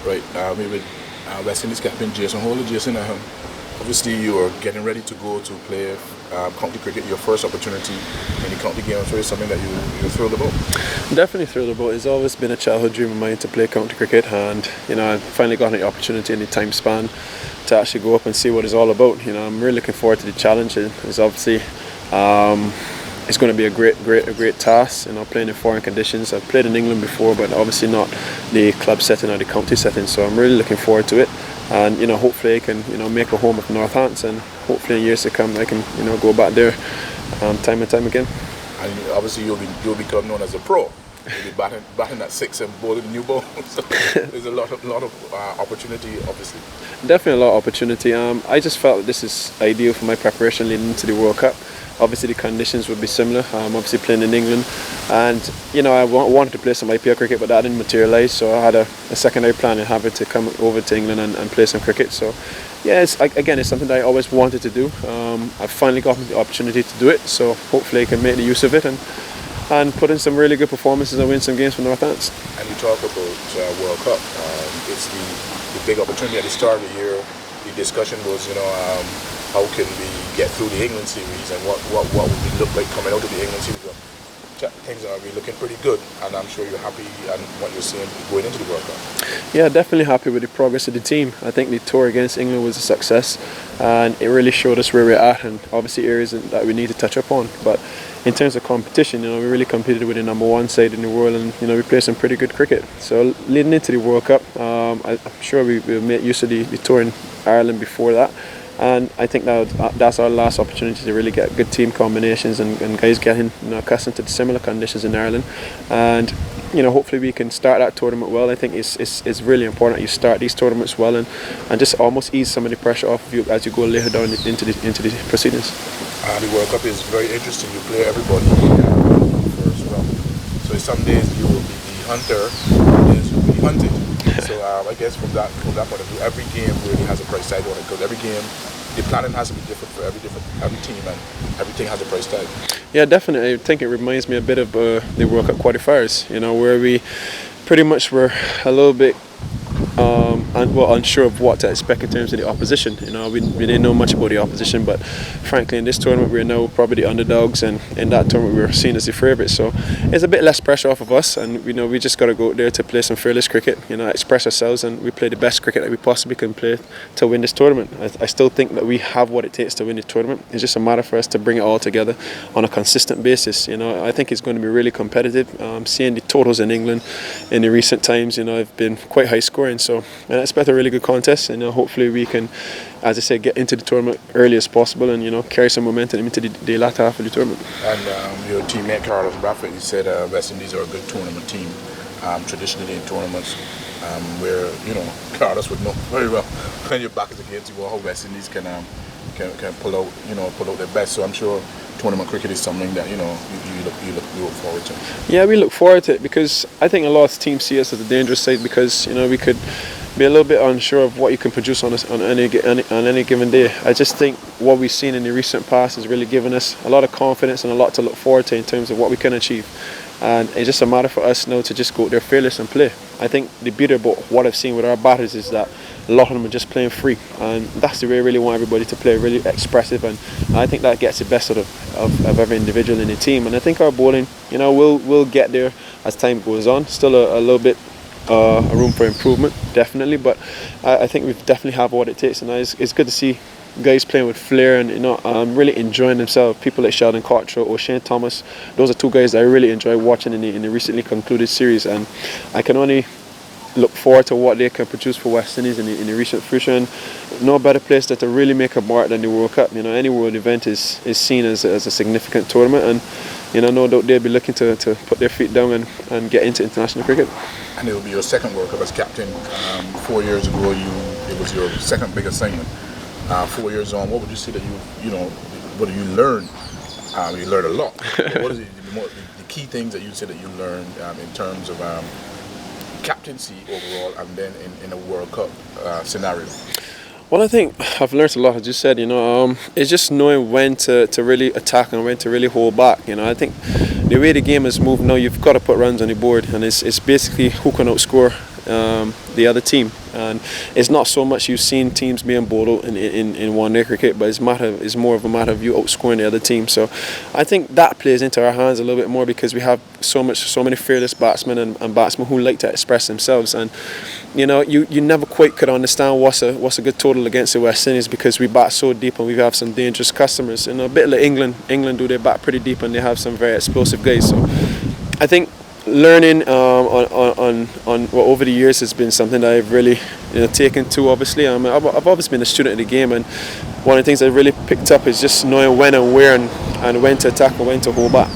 Right. We with West Indies captain Jason Holder. Jason, obviously you are getting ready to go to play county cricket, your first opportunity in the county game. So it's something that you're thrilled about? Definitely thrilled about. It's always been a childhood dream of mine to play county cricket, and I finally got the opportunity in the time span to actually go up and see what it's all about. I'm really looking forward to the challenge. It's obviously it's going to be a great task. Playing in foreign conditions. I've played in England before, but obviously not the club setting or the county setting. So I'm really looking forward to it, and hopefully I can make a home of North Hants, and hopefully in years to come I can go back there time and time again. And obviously you'll become known as a pro. You'll be batting that six and bowling new balls. So there's a lot of opportunity, obviously. Definitely a lot of opportunity. I just felt that this is ideal for my preparation leading into the World Cup. Obviously the conditions would be similar. Obviously playing in England, and I wanted to play some IPL cricket, but that didn't materialise. So I had a secondary plan in having to come over to England and play some cricket. So yeah, it's something that I always wanted to do. I've finally gotten the opportunity to do it. So hopefully I can make the use of it and put in some really good performances and win some games for North Hants. And you talk about World Cup. It's the big opportunity at the start of the year. The discussion was, how can we get through the England series, and what would we look like coming out of the England series? Things are looking pretty good, and I'm sure you're happy and what you're seeing going into the World Cup. Yeah, definitely happy with the progress of the team. I think the tour against England was a success, and it really showed us where we're at, and obviously areas that we need to touch up on. But in terms of competition, we really competed with the number one side in the world, and we played some pretty good cricket. So leading into the World Cup, I'm sure we'll make use of the tour in Ireland before that. And I think that's our last opportunity to really get good team combinations and guys getting accustomed to the similar conditions in Ireland. And hopefully we can start that tournament well. I think it's really important that you start these tournaments well and just almost ease some of the pressure off of you as you go later down into the proceedings. The World Cup is very interesting. You play everybody first round. So some days you will be the hunter, some days you'll be hunted. So I guess from that point of view, every game really has a price tag on it, because every game, the planning has to be different for every team, and everything has a price tag. Yeah, definitely. I think it reminds me a bit of the World Cup qualifiers, where we pretty much were a little bit unsure of what to expect in terms of the opposition. We didn't know much about the opposition, but frankly in this tournament we're now probably the underdogs, and in that tournament we were seen as the favourites. So it's a bit less pressure off of us, and we just got to go out there to play some fearless cricket, express ourselves, and we play the best cricket that we possibly can play to win this tournament. I still think that we have what it takes to win the tournament. It's just a matter for us to bring it all together on a consistent basis. I think it's going to be really competitive. Seeing the totals in England in the recent times, have been quite high scoring. So I expect a really good contest, and hopefully we can, as I say, get into the tournament early as possible and carry some momentum into the latter half of the tournament. And your teammate Carlos Bradford, he said West Indies are a good tournament team. Traditionally in tournaments, where Carlos would know very well when your back is against you, how West Indies can pull out their best. So I'm sure tournament cricket is something that you look forward to. Yeah, we look forward to it, because I think a lot of teams see us as a dangerous side, because we could be a little bit unsure of what you can produce on any given day. I just think what we've seen in the recent past has really given us a lot of confidence and a lot to look forward to in terms of what we can achieve. And it's just a matter for us now to just go out there fearless and play. I think the beauty about what I've seen with our batters is that a lot of them are just playing free, and that's the way I really want everybody to play, really expressive, and I think that gets the best out of every individual in the team. And I think our bowling, will get there as time goes on. Still a little bit a room for improvement, definitely, but I think we definitely have what it takes, and it's good to see guys playing with flair and really enjoying themselves. People like Sheldon Cottrell or Shane Thomas, those are two guys that I really enjoy watching in the recently concluded series, and I can only look forward to what they can produce for West Indies in the recent future. And no better place to really make a mark than the World Cup. Any world event is seen as a significant tournament, and no doubt they'll be looking to put their feet down and get into international cricket. And it will be your second World Cup as captain. 4 years ago, it was your second big assignment. 4 years on, what would you say that what do you learn? You learned a lot. What is the key things that you said that you learned in terms of captaincy overall, and then in a World Cup scenario? Well, I think I've learned a lot, as you said. It's just knowing when to really attack and when to really hold back. I think the way the game is moved now, you've got to put runs on the board, and it's basically who can outscore the other team. And it's not so much you've seen teams being bowled out in one-day cricket, but it's more of a matter of you outscoring the other team. So I think that plays into our hands a little bit more, because we have so many fearless batsmen and batsmen who like to express themselves. And you never quite could understand what's a good total against the West Indies, because we bat so deep and we have some dangerous customers. A bit like England do, they bat pretty deep and they have some very explosive guys. So I think learning over the years has been something that I've really taken to. Obviously, I've always been a student of the game, and one of the things I really picked up is just knowing when and where and when to attack and when to hold back.